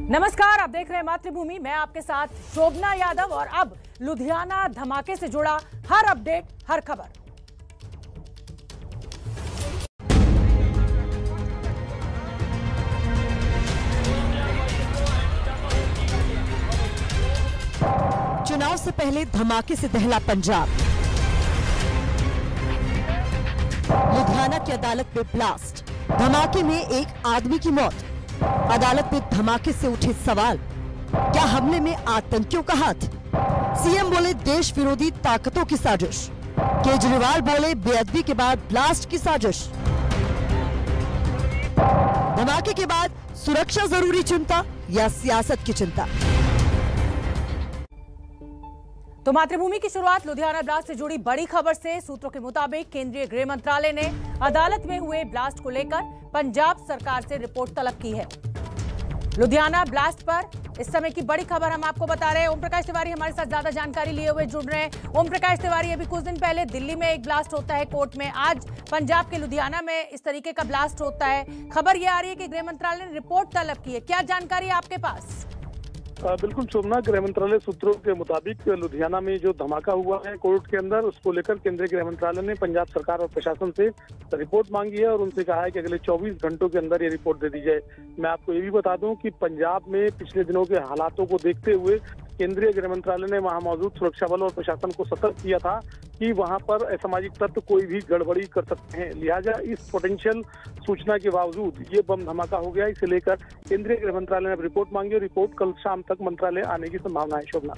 नमस्कार, आप देख रहे हैं मातृभूमि। मैं आपके साथ शोभना यादव और अब लुधियाना धमाके से जुड़ा हर अपडेट, हर खबर। चुनाव से पहले धमाके से दहला पंजाब। लुधियाना की अदालत में ब्लास्ट, धमाके में एक आदमी की मौत। अदालत में धमाके से उठे सवाल, क्या हमले में आतंकियों का हाथ? सीएम बोले देश विरोधी ताकतों की साजिश। केजरीवाल बोले बेअदबी के बाद ब्लास्ट की साजिश। धमाके के बाद सुरक्षा जरूरी चिंता या सियासत की चिंता? तो मातृभूमि की शुरुआत लुधियाना ब्लास्ट से जुड़ी बड़ी खबर से। सूत्रों के मुताबिक केंद्रीय गृह मंत्रालय ने अदालत में हुए ब्लास्ट को लेकर पंजाब सरकार से रिपोर्ट तलब की है। लुधियाना ब्लास्ट पर इस समय की बड़ी खबर हम आपको बता रहे हैं। ओम प्रकाश तिवारी हमारे साथ ज्यादा जानकारी लिए हुए जुड़ रहे हैं। ओम प्रकाश तिवारी, अभी कुछ दिन पहले दिल्ली में एक ब्लास्ट होता है कोर्ट में, आज पंजाब के लुधियाना में इस तरीके का ब्लास्ट होता है। खबर यह आ रही है कि गृह मंत्रालय ने रिपोर्ट तलब की है। क्या जानकारी है आपके पास? बिल्कुल शोभना, गृह मंत्रालय सूत्रों के मुताबिक लुधियाना में जो धमाका हुआ है कोर्ट के अंदर, उसको लेकर केंद्रीय गृह मंत्रालय ने पंजाब सरकार और प्रशासन से रिपोर्ट मांगी है और उनसे कहा है कि अगले 24 घंटों के अंदर ये रिपोर्ट दे दी जाए। मैं आपको ये भी बता दूं कि पंजाब में पिछले दिनों के हालातों को देखते हुए केंद्रीय गृह मंत्रालय ने वहां मौजूद सुरक्षा बल और प्रशासन को सतर्क किया था कि वहां पर असामाजिक तत्व कोई भी गड़बड़ी कर सकते हैं। लिहाजा इस पोटेंशियल सूचना के बावजूद ये बम धमाका हो गया। इसे लेकर केंद्रीय गृह मंत्रालय ने रिपोर्ट मांगी और रिपोर्ट कल शाम तक मंत्रालय आने की संभावना है। शोभना,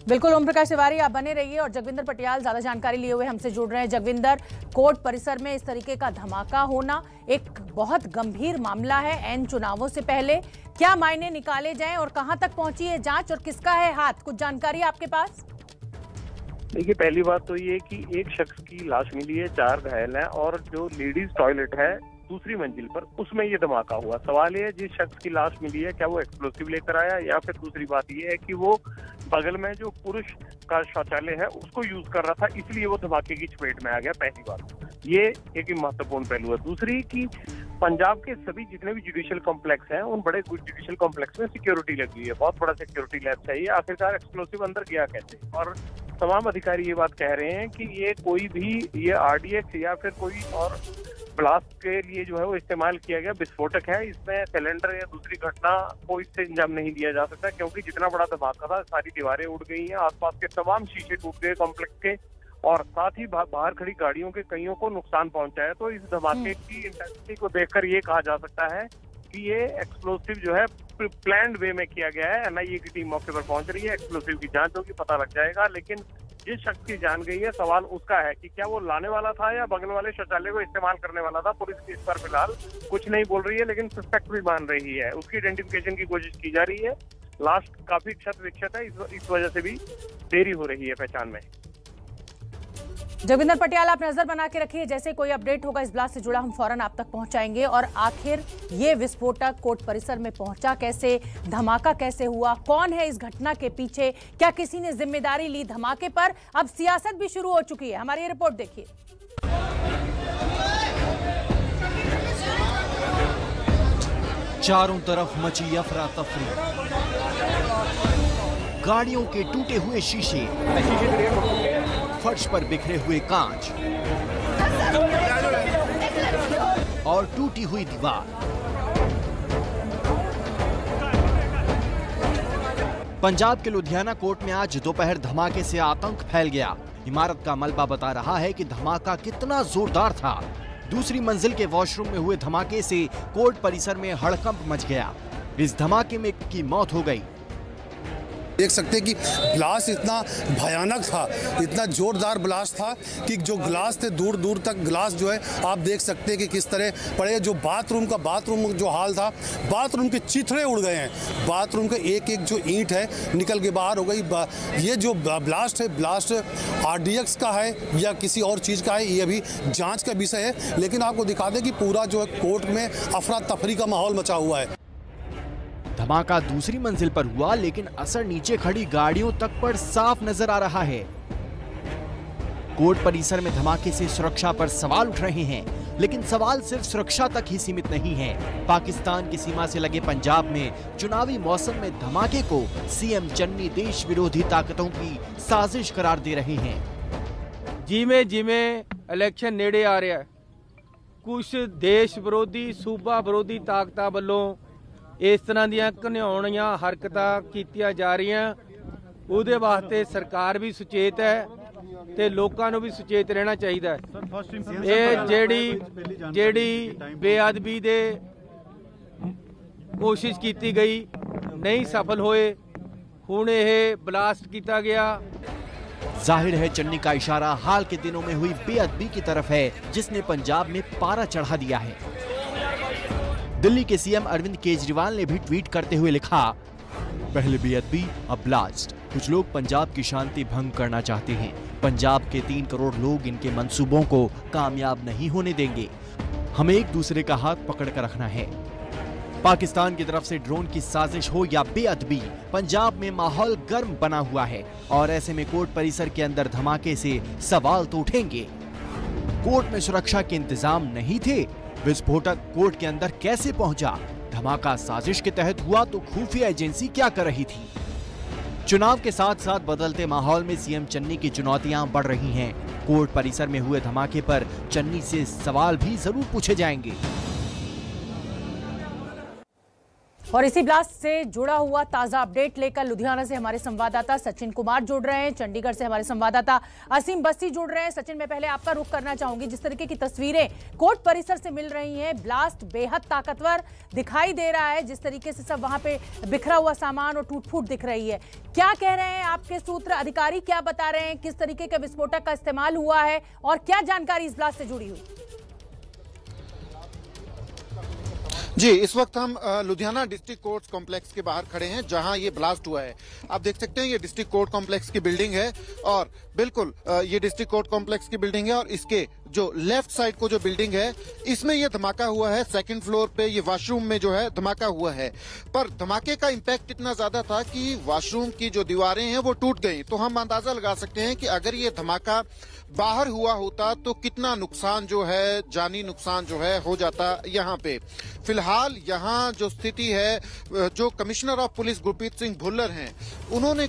बिल्कुल ओम प्रकाश तिवारी, आप बने रहिए और जगविंदर पटियाल ज्यादा जानकारी लिए हुए हमसे जुड़ रहे हैं। जगविंदर, कोर्ट परिसर में इस तरीके का धमाका होना एक बहुत गंभीर मामला है ऐन चुनावों से पहले। क्या मायने निकाले जाएं और कहां तक पहुंची है जांच और किसका है हाथ? कुछ जानकारी आपके पास? देखिए, पहली बात तो ये कि एक शख्स की लाश मिली है, 4 घायल हैं और जो लेडीज टॉयलेट है दूसरी मंजिल पर, उसमें ये धमाका हुआ। सवाल ये है, जिस शख्स की लाश मिली है क्या वो एक्सप्लोसिव लेकर आया, या फिर दूसरी बात ये है कि वो बगल में जो पुरुष का शौचालय है उसको यूज कर रहा था, इसलिए वो धमाके की चपेट में आ गया। पहली बात ये एक महत्वपूर्ण पहलू है। दूसरी कि पंजाब के सभी जितने भी जुडिशियल कॉम्प्लेक्स हैं, उन बड़े जुडिशियल कॉम्प्लेक्स में सिक्योरिटी लगी हुई है, बहुत बड़ा सिक्योरिटी लैब चाहिए। आखिरकार एक्सप्लोसिव अंदर गया कैसे? और तमाम अधिकारी ये बात कह रहे हैं कि ये कोई भी ये आरडीएक्स या फिर कोई और ब्लास्ट के लिए जो है वो इस्तेमाल किया गया विस्फोटक है। इसमें सिलेंडर या दूसरी घटना को इससे अंजाम नहीं दिया जा सकता, क्योंकि जितना बड़ा धमाका था सारी दीवारें उड़ गई हैं, आसपास के तमाम शीशे टूट गए कॉम्प्लेक्स के, और साथ ही बाहर खड़ी गाड़ियों के कईयों को नुकसान पहुंचा है। तो इस धमाके की इंटेंसिटी को देखकर ये कहा जा सकता है कि ये एक्सप्लोसिव जो है प्लान्ड वे में किया गया है। एनआईए की टीम मौके पर पहुंच रही है, एक्सप्लोसिव की जांच होगी, पता लग जाएगा। लेकिन जिस शख्स की जान गई है, सवाल उसका है कि क्या वो लाने वाला था या बगल वाले शौचालय को इस्तेमाल करने वाला था। पुलिस इस पर फिलहाल कुछ नहीं बोल रही है, लेकिन सस्पेक्ट भी मान रही है। उसकी आइडेंटिफिकेशन की कोशिश की जा रही है। लास्ट काफी क्षत विक्षत है, इस वजह से भी देरी हो रही है पहचान में। जगविंदर पटियाल, आप नजर बना के रखिए, जैसे कोई अपडेट होगा इस ब्लास्ट से जुड़ा हम फौरन आप तक पहुंचाएंगे। और आखिर ये विस्फोटक कोर्ट परिसर में पहुंचा कैसे, धमाका कैसे हुआ, कौन है इस घटना के पीछे, क्या किसी ने जिम्मेदारी ली धमाके पर? अब सियासत भी शुरू हो चुकी है। हमारी ये रिपोर्ट देखिए। चारों तरफ मची अफरा तफरी, गाड़ियों के टूटे हुए शीशे, फर्श पर बिखरे हुए कांच और टूटी हुई दीवार। पंजाब के लुधियाना कोर्ट में आज दोपहर धमाके से आतंक फैल गया। इमारत का मलबा बता रहा है कि धमाका कितना जोरदार था। दूसरी मंजिल के वॉशरूम में हुए धमाके से कोर्ट परिसर में हड़कंप मच गया। इस धमाके में की मौत हो गई। देख सकते हैं कि ब्लास्ट इतना भयानक था, इतना जोरदार ब्लास्ट था कि जो ग्लास थे दूर दूर तक ग्लास जो है आप देख सकते हैं कि किस तरह पड़े। जो बाथरूम जो हाल था, बाथरूम के चिथड़े उड़ गए हैं। बाथरूम के एक एक जो ईंट है निकल के बाहर हो गई। ये जो ब्लास्ट है, ब्लास्ट आरडीएक्स का है या किसी और चीज़ का है, ये अभी जाँच का विषय है। लेकिन आपको दिखा दें कि पूरा जो है कोर्ट में अफरा तफरी का माहौल मचा हुआ है। धमाका दूसरी मंजिल पर हुआ, लेकिन असर नीचे खड़ी गाड़ियों तक पर साफ नजर आ रहा है। कोर्ट परिसर में धमाके से सुरक्षा पर सवाल उठ रहे हैं। लेकिन सवाल सिर्फ सुरक्षा तक ही सीमित नहीं है। पाकिस्तान की सीमा से लगे पंजाब में चुनावी मौसम में धमाके को सीएम चन्नी देश विरोधी ताकतों की साजिश करार दे रहे हैं। जिमें जिमें इलेक्शन नेड़े आ रहा है, कुछ देश विरोधी सूबा विरोधी ताकतां ਵੱਲੋਂ इस तरह ਦੀਆਂ ਘਿਨਾਉਣੀਆਂ ਹਰਕਤਾਂ ਕੀਤੀਆਂ ਜਾ ਰਹੀਆਂ। ਉਹਦੇ ਵਾਸਤੇ ਸਰਕਾਰ ਵੀ ਸੁਚੇਤ ਹੈ ਤੇ ਲੋਕਾਂ ਨੂੰ ਵੀ ਸੁਚੇਤ ਰਹਿਣਾ ਚਾਹੀਦਾ ਹੈ। ਇਹ ਜਿਹੜੀ ਬੇਅਦਬੀ ਦੇ ਕੋਸ਼ਿਸ਼ ਕੀਤੀ ਗਈ नहीं सफल होए, ਹੁਣ ਇਹ ਬਲਾਸਟ ਕੀਤਾ गया। जाहिर है चन्नी का इशारा हाल के दिनों में हुई बेअदबी की तरफ है, जिसने पंजाब में पारा चढ़ा दिया है। दिल्ली के सीएम अरविंद केजरीवाल ने भी ट्वीट करते हुए लिखा, पहले बेअदबी अब ब्लास्ट। कुछ लोग पंजाब की शांति भंग करना चाहते हैं। पंजाब के 3 करोड़ लोग इनके मंसूबों को कामयाब नहीं होने देंगे। हमें एक दूसरे का हाथ पकड़ कर रखना है। पाकिस्तान की तरफ से ड्रोन की साजिश हो या बेअदबी, पंजाब में माहौल गर्म बना हुआ है और ऐसे में कोर्ट परिसर के अंदर धमाके से सवाल तो उठेंगे। कोर्ट में सुरक्षा के इंतजाम नहीं थे, विस्फोटक कोर्ट के अंदर कैसे पहुंचा? धमाका साजिश के तहत हुआ तो खुफिया एजेंसी क्या कर रही थी? चुनाव के साथ साथ बदलते माहौल में सीएम चन्नी की चुनौतियां बढ़ रही हैं। कोर्ट परिसर में हुए धमाके पर चन्नी से सवाल भी जरूर पूछे जाएंगे। और इसी ब्लास्ट से जुड़ा हुआ ताजा अपडेट लेकर लुधियाना से हमारे संवाददाता सचिन कुमार जुड़ रहे हैं, चंडीगढ़ से हमारे संवाददाता असीम बस्ती जुड़ रहे हैं। सचिन, मैं पहले आपका रुख करना चाहूंगी, जिस तरीके की तस्वीरें कोर्ट परिसर से मिल रही हैं, ब्लास्ट बेहद ताकतवर दिखाई दे रहा है, जिस तरीके से सब वहां पे बिखरा हुआ सामान और टूट फूट दिख रही है। क्या कह रहे हैं आपके सूत्र, अधिकारी क्या बता रहे हैं, किस तरीके के विस्फोटक का इस्तेमाल हुआ है और क्या जानकारी इस ब्लास्ट से जुड़ी हुई? जी, इस वक्त हम लुधियाना डिस्ट्रिक्ट कोर्ट कॉम्प्लेक्स के बाहर खड़े हैं, जहां ये ब्लास्ट हुआ है। आप देख सकते हैं ये डिस्ट्रिक्ट कोर्ट कॉम्प्लेक्स की बिल्डिंग है और बिल्कुल ये डिस्ट्रिक्ट कोर्ट कॉम्प्लेक्स की बिल्डिंग है और इसके जो लेफ्ट साइड को जो बिल्डिंग है इसमें ये धमाका हुआ है। सेकंड फ्लोर पे ये वॉशरूम में जो है धमाका हुआ है, पर धमाके का इम्पैक्ट इतना ज्यादा था कि वॉशरूम की जो दीवारें हैं वो टूट गई। तो हम अंदाजा लगा सकते हैं कि अगर ये धमाका बाहर हुआ होता तो कितना नुकसान जो है, जानी नुकसान जो है हो जाता यहाँ पे। फिलहाल यहाँ जो स्थिति है, जो commissioner of police Gurpreet Singh Bhullar हैं, उन्होंने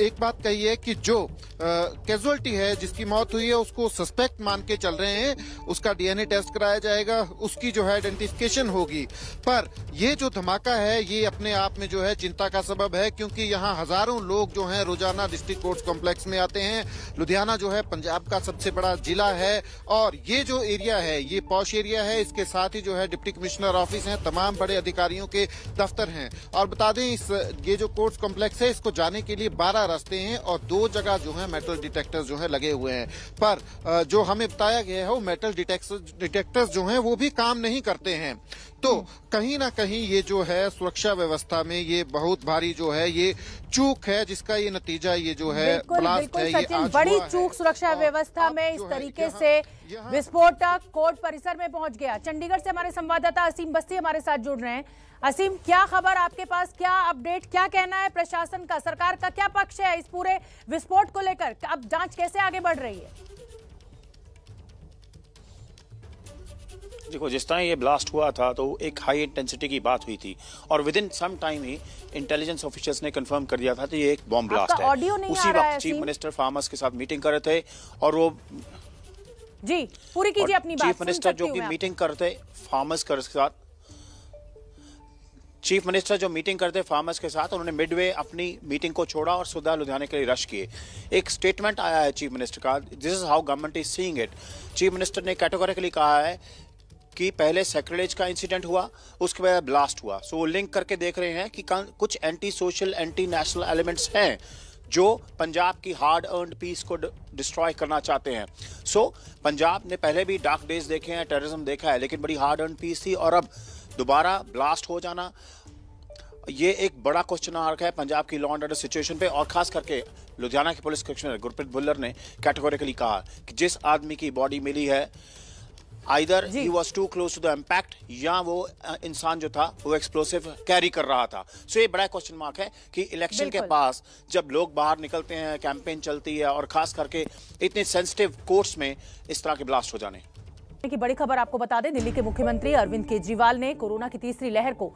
एक बात कही है कि जो कैजुअलिटी है, जिसकी मौत हुई है, उसको सस्पेक्ट मान के चल रहे हैं। उसका डीएनए टेस्ट कराया जाएगा, उसकी जो है आइडेंटिफिकेशन होगी। पर ये जो धमाका है ये अपने आप में जो है चिंता का सबब है, क्योंकि यहाँ हजारों लोग जो हैं रोजाना डिस्ट्रिक्ट कोर्ट कॉम्प्लेक्स में आते हैं। लुधियाना जो है पंजाब का सबसे बड़ा जिला है और ये जो एरिया है ये पॉश एरिया है। इसके साथ ही जो है डिप्टी कमिश्नर ऑफिस है, तमाम बड़े अधिकारियों के दफ्तर हैं। और बता दें ये जो कोर्ट कॉम्प्लेक्स है इसको जाने के लिए 12 रास्ते हैं और 2 जगह जो है मेटल डिटेक्टर्स जो है लगे हुए हैं। पर जो हमें बताया गया है वो मेटल डिटेक्टर्स जो हैं वो भी काम नहीं करते हैं। तो कहीं ना कहीं ये जो है सुरक्षा व्यवस्था में ये बहुत भारी जो है ये चूक है, जिसका ये नतीजा ये जो है ब्लास्ट है, ये आज बड़ी चूक सुरक्षा व्यवस्था में इस तरीके से विस्फोटक कोर्ट परिसर में पहुंच गया। चंडीगढ़ से हमारे संवाददाता असीम बस्ती हमारे साथ जुड़ रहे हैं। असीम, क्या खबर आपके पास, क्या अपडेट, क्या कहना है प्रशासन का, सरकार का क्या पक्ष है इस पूरे विस्फोट को लेकर? अब जांच कैसे आगे बढ़ रही है? देखो, जिस तरह ये ब्लास्ट हुआ था तो एक हाई इंटेंसिटी की बात हुई थी और विद इन सम टाइम ही इंटेलिजेंस ऑफिशियल्स ने कंफर्म कर दिया था कि ये एक बॉम्ब ब्लास्ट है। उसी वक्त चीफ मिनिस्टर फार्मर्स के साथ मीटिंग कर रहे थे और वो जी पूरी कीजिए अपनी बात। चीफ मिनिस्टर जो की मीटिंग करते फार्मर्स के साथ, चीफ मिनिस्टर जो मीटिंग करते फार्मर्स के साथ, उन्होंने मिडवे अपनी मीटिंग को छोड़ा और सीधा लुधियाना के लिए रश किए। एक स्टेटमेंट आया है चीफ मिनिस्टर का, this is how government is seeing it. Chief minister ने कैटेगोरिकली कहा है कि पहले सैक्रिलेज का इंसिडेंट हुआ, उसके बाद ब्लास्ट हुआ। सो लिंक करके देख रहे हैं कि कुछ anti social, anti national elements हैं जो पंजाब की हार्ड अर्न्ड पीस को डिस्ट्रॉय करना चाहते हैं। सो पंजाब ने पहले भी डार्क डेज देखे हैं, टेररिज्म देखा है, लेकिन बड़ी हार्ड अर्न्ड पीस थी और अब दोबारा ब्लास्ट हो जाना, ये एक बड़ा क्वेश्चन मार्क है पंजाब की लॉ एंड ऑर्डर सिचुएशन पे। और खास करके लुधियाना के पुलिस कमिश्नर गुरप्रीत भुल्लर ने कैटेगोरिकली कहा कि जिस आदमी की बॉडी मिली है, either he was too close to the impact या वो इंसान जो था वो एक्सप्लोसिव कैरी कर रहा था। सो ये बड़ा क्वेश्चन मार्क है कि इलेक्शन के पास जब लोग बाहर निकलते हैं, कैंपेन चलती है और खास करके इतने सेंसिटिव कोर्ट्स में इस तरह के ब्लास्ट हो जाने। की बड़ी खबर आपको बता दें, दिल्ली के मुख्यमंत्री अरविंद केजरीवाल ने कोरोना की तीसरी लहर को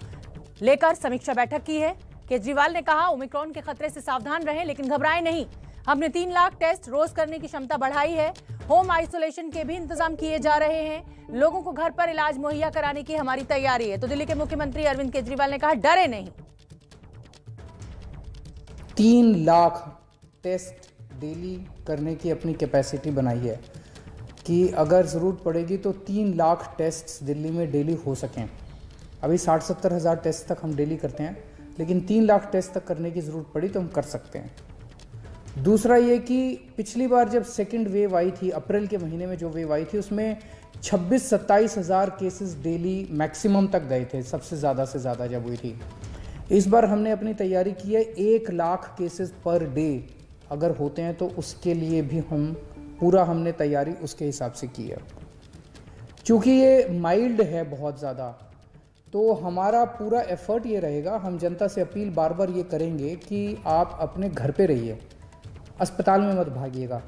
लेकर समीक्षा बैठक की है। केजरीवाल ने कहा, ओमिक्रॉन के खतरे से सावधान रहें लेकिन घबराएं नहीं। हमने 3 लाख टेस्ट रोज करने की क्षमता बढ़ाई है। होम आइसोलेशन के भी इंतजाम किए जा रहे हैं। लोगों को घर पर इलाज मुहैया कराने की हमारी तैयारी है। तो दिल्ली के मुख्यमंत्री अरविंद केजरीवाल ने कहा, डरे नहीं। 3 लाख टेस्ट डेली करने की अपनी कैपेसिटी बनाई है कि अगर ज़रूरत पड़ेगी तो 3 लाख टेस्ट दिल्ली में डेली हो सकें। अभी 60-70 हज़ार टेस्ट तक हम डेली करते हैं, लेकिन 3 लाख टेस्ट तक करने की ज़रूरत पड़ी तो हम कर सकते हैं। दूसरा ये कि पिछली बार जब सेकंड वेव आई थी, अप्रैल के महीने में जो वेव आई थी, उसमें 26-27 हज़ार केसेस डेली मैक्सिमम तक गए थे, सबसे ज़्यादा से ज़्यादा जब हुई थी। इस बार हमने अपनी तैयारी की है, 1 लाख केसेस पर डे अगर होते हैं तो उसके लिए भी हमने तैयारी उसके हिसाब से की है। चूँकि ये माइल्ड है बहुत ज़्यादा, तो हमारा पूरा एफर्ट ये रहेगा, हम जनता से अपील बार बार ये करेंगे कि आप अपने घर पे रहिए, अस्पताल में मत भागिएगा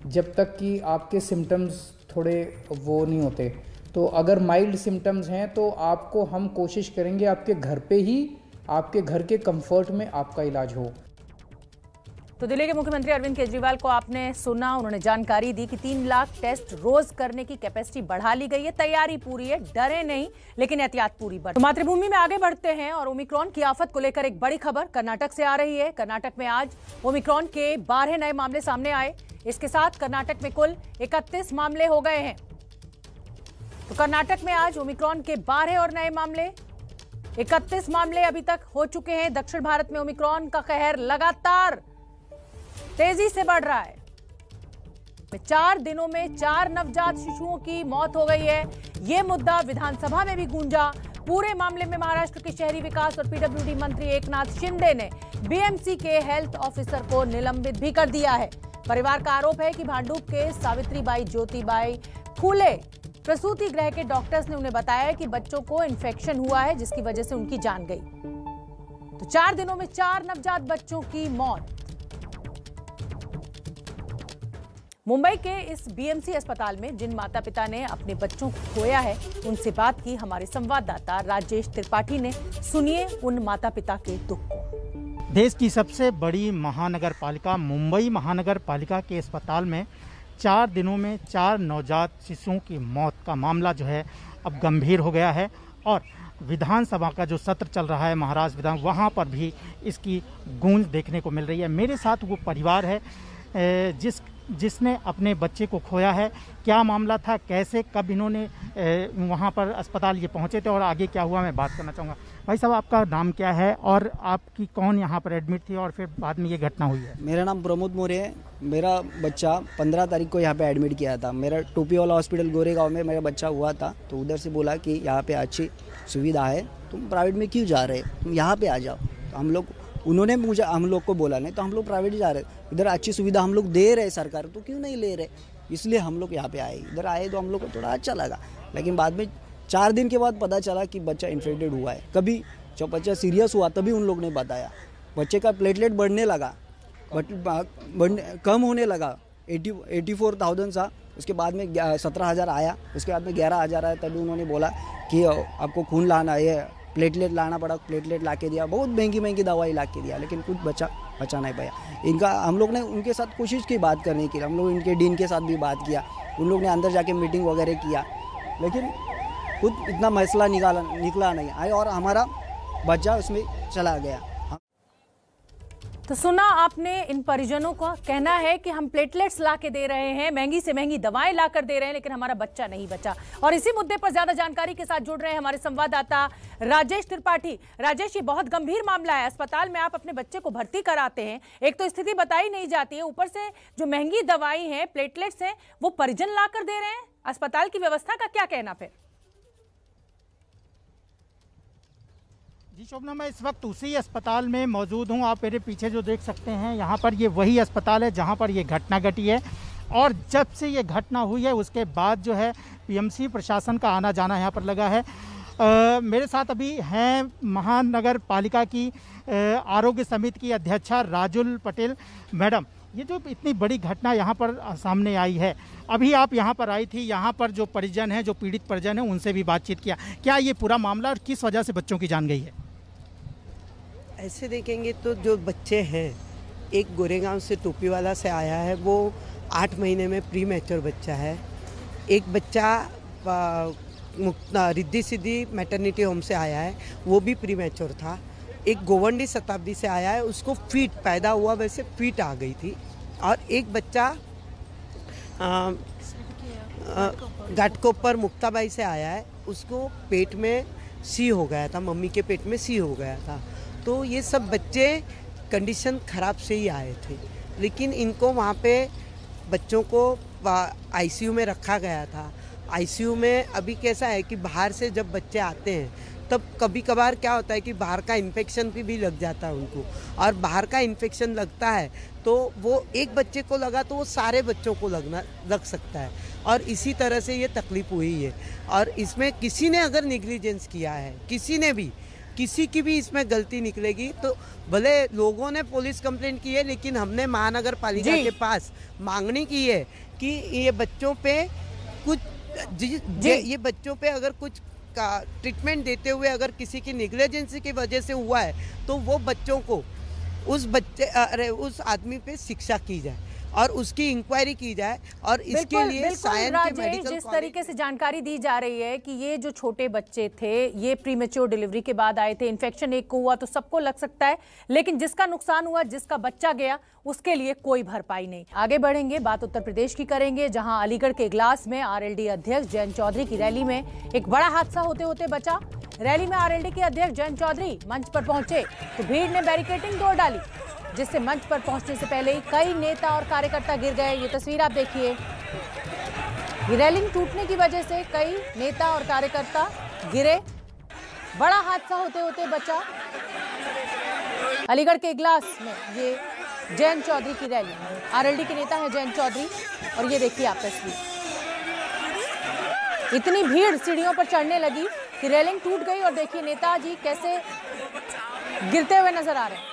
जब तक कि आपके सिम्टम्स थोड़े वो नहीं होते। तो अगर माइल्ड सिम्टम्स हैं तो आपको हम कोशिश करेंगे आपके घर पे ही, आपके घर के कंफर्ट में आपका इलाज हो। तो दिल्ली के मुख्यमंत्री अरविंद केजरीवाल को आपने सुना, उन्होंने जानकारी दी कि 3 लाख टेस्ट रोज करने की कैपेसिटी बढ़ा ली गई है। तैयारी पूरी है, डरे नहीं लेकिन एहतियात पूरी बरतें। तो मातृभूमि में आगे बढ़ते हैं और ओमिक्रॉन की आफत को लेकर एक बड़ी खबर कर्नाटक से आ रही है। कर्नाटक में आज ओमिक्रॉन के 12 नए मामले सामने आए। इसके साथ कर्नाटक में कुल 31 मामले हो गए हैं। तो कर्नाटक में आज ओमिक्रॉन के 12 और नए मामले, 31 मामले अभी तक हो चुके हैं। दक्षिण भारत में ओमिक्रॉन का कहर लगातार तेजी से बढ़ रहा है। 4 दिनों में 4 नवजात शिशुओं की मौत हो गई है। यह मुद्दा विधानसभा में भी गूंजा। पूरे मामले में महाराष्ट्र के शहरी विकास और पीडब्ल्यूडी मंत्री एकनाथ शिंदे ने बीएमसी के हेल्थ ऑफिसर को निलंबित भी कर दिया है। परिवार का आरोप है कि भांडुप के सावित्रीबाई ज्योतिबाई फूले प्रसूति गृह के डॉक्टर्स ने उन्हें बताया कि बच्चों को इन्फेक्शन हुआ है, जिसकी वजह से उनकी जान गई। तो 4 दिनों में 4 नवजात बच्चों की मौत। मुंबई के इस बीएमसी अस्पताल में जिन माता पिता ने अपने बच्चों को खोया है, उनसे बात की हमारे संवाददाता राजेश त्रिपाठी ने। सुनिए उन माता पिता के दुख को। देश की सबसे बड़ी महानगर पालिका मुंबई महानगर पालिका के अस्पताल में 4 दिनों में 4 नवजात शिशुओं की मौत का मामला जो है अब गंभीर हो गया है। और विधानसभा का जो सत्र चल रहा है महाराष्ट्र विधान, वहाँ पर भी इसकी गूंज देखने को मिल रही है। मेरे साथ वो परिवार है जिसने अपने बच्चे को खोया है। क्या मामला था, कैसे कब इन्होंने वहाँ पर अस्पताल ये पहुँचे थे और आगे क्या हुआ, मैं बात करना चाहूँगा। भाई साहब, आपका नाम क्या है और आपकी कौन यहाँ पर एडमिट थी और फिर बाद में ये घटना हुई है? मेरा नाम प्रमोद मोरे है। मेरा बच्चा 15 तारीख को यहाँ पे एडमिट किया था। मेरा टोपीवाला हॉस्पिटल गोरेगांव में मेरा बच्चा हुआ था, तो उधर से बोला कि यहाँ पे अच्छी सुविधा है, तुम प्राइवेट में क्यों जा रहे, तुम यहाँ पे आ जाओ। तो उन्होंने हम लोग को बोला, नहीं तो हम लोग प्राइवेट जा रहे, इधर अच्छी सुविधा हम लोग दे रहे सरकार, तो क्यों नहीं ले रहे। इसलिए हम लोग यहाँ पे आए। इधर आए तो हम लोग को थोड़ा अच्छा लगा, लेकिन बाद में 4 दिन के बाद पता चला कि बच्चा इन्फेक्टेड हुआ है। कभी जब बच्चा सीरियस हुआ तभी उन लोग ने बताया। बच्चे का प्लेटलेट बढ़ने लगा, कम होने लगा, 84,000 था। उसके बाद में 17,000 आया, उसके बाद में 11,000 आया। तभी उन्होंने बोला कि आपको खून लाना है, प्लेटलेट लाना पड़ा। प्लेटलेट ला के दिया, बहुत महंगी दवाई ला के दिया, लेकिन कुछ बचा नहीं पाया। इनका हम लोग ने उनके साथ कोशिश की बात करने की, हम लोग इनके डीन के साथ भी बात किया, उन लोग ने अंदर जाके मीटिंग वगैरह किया, लेकिन खुद इतना मसला निकला नहीं आया और हमारा बच्चा उसमें चला गया। तो सुना आपने, इन परिजनों का कहना है कि हम प्लेटलेट्स ला के दे रहे हैं, महंगी से महंगी दवाएं ला कर दे रहे हैं, लेकिन हमारा बच्चा नहीं बचा। और इसी मुद्दे पर ज्यादा जानकारी के साथ जुड़ रहे हैं हमारे संवाददाता राजेश त्रिपाठी। राजेश, ये बहुत गंभीर मामला है। अस्पताल में आप अपने बच्चे को भर्ती कराते हैं, एक तो स्थिति बताई नहीं जाती है, ऊपर से जो महंगी दवाई है, प्लेटलेट्स हैं, वो परिजन ला कर दे रहे हैं। अस्पताल की व्यवस्था का क्या कहना फिर? जी शोभना, मैं इस वक्त उसी अस्पताल में मौजूद हूँ। आप मेरे पीछे जो देख सकते हैं, यहाँ पर ये वही अस्पताल है जहाँ पर ये घटना घटी है। और जब से ये घटना हुई है उसके बाद जो है पीएमसी प्रशासन का आना जाना यहाँ पर लगा है। मेरे साथ अभी हैं महानगर पालिका की आरोग्य समिति की अध्यक्षा राजुल पटेल। मैडम, ये जो इतनी बड़ी घटना यहाँ पर सामने आई है, अभी आप यहाँ पर आई थी, यहाँ पर जो परिजन हैं, जो पीड़ित परिजन हैं, उनसे भी बातचीत किया, क्या ये पूरा मामला और किस वजह से बच्चों की जान गई है? ऐसे देखेंगे तो जो बच्चे हैं, एक गोरेगांव से टोपी वाला से आया है, वो 8 महीने में प्री मैच्योर बच्चा है। एक बच्चा रिद्धि सिद्धि मैटरनिटी होम से आया है, वो भी प्री मैच्योर था। एक गोवंडी शताब्दी से आया है, उसको फीट पैदा हुआ वैसे फीट आ गई थी। और एक बच्चा घाटकोपर मुक्ताबाई से आया है, उसको पेट में सी हो गया था, मम्मी के पेट में सी हो गया था। तो ये सब बच्चे कंडीशन ख़राब से ही आए थे, लेकिन इनको वहाँ पे बच्चों को आईसीयू में रखा गया था। आईसीयू में अभी कैसा है कि बाहर से जब बच्चे आते हैं तब कभी कभार क्या होता है कि बाहर का इन्फेक्शन भी लग जाता है उनको, और बाहर का इन्फेक्शन लगता है तो वो एक बच्चे को लगा तो वो सारे बच्चों को लग सकता है, और इसी तरह से ये तकलीफ हुई है। और इसमें किसी ने अगर निग्लिजेंस किया है, किसी की भी इसमें गलती निकलेगी, तो भले लोगों ने पुलिस कंप्लेंट की है, लेकिन हमने महानगर पालिका के पास मांगनी की है कि ये बच्चों पे कुछ ये बच्चों पे अगर कुछ का ट्रीटमेंट देते हुए अगर किसी की निग्लिजेंसी की वजह से हुआ है तो वो बच्चों को उस आदमी पे शिक्षा की जाए और उसकी इंक्वायरी की जाए। और इसके लिए सायन के मेडिकल जिस तरीके से जानकारी दी जा रही है कि ये जो छोटे बच्चे थे ये प्रीमेच्योर डिलीवरी के बाद आए थे, इन्फेक्शन एक को हुआ तो सबको लग सकता है, लेकिन जिसका नुकसान हुआ, जिसका बच्चा गया, उसके लिए कोई भरपाई नहीं। आगे बढ़ेंगे, बात उत्तर प्रदेश की करेंगे, जहां अलीगढ़ के इगलास में आरएलडी अध्यक्ष जयंत चौधरी की रैली में एक बड़ा हादसा होते होते बचा। रैली में आरएलडी के अध्यक्ष जयंत चौधरी मंच पर पहुंचे तो भीड़ ने बैरिकेडिंग तोड़ डाली, जिससे मंच पर पहुंचने से पहले ही कई नेता और कार्यकर्ता गिर गए। ये तस्वीर आप देखिए, ये रेलिंग टूटने की वजह से कई नेता और कार्यकर्ता गिरे। बड़ा हादसा होते होते बचा। अलीगढ़ के इगलास में ये जयंत चौधरी की रैली, आरएलडी के नेता है जयंत चौधरी, और ये देखिए आप तस्वीर। इतनी भीड़ सीढ़ियों पर चढ़ने लगी कि रेलिंग टूट गई, और देखिए नेताजी कैसे गिरते हुए नजर आ रहे हैं।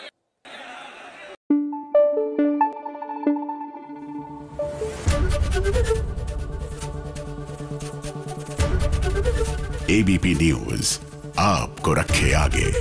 एबीपी न्यूज आपको रखे आगे।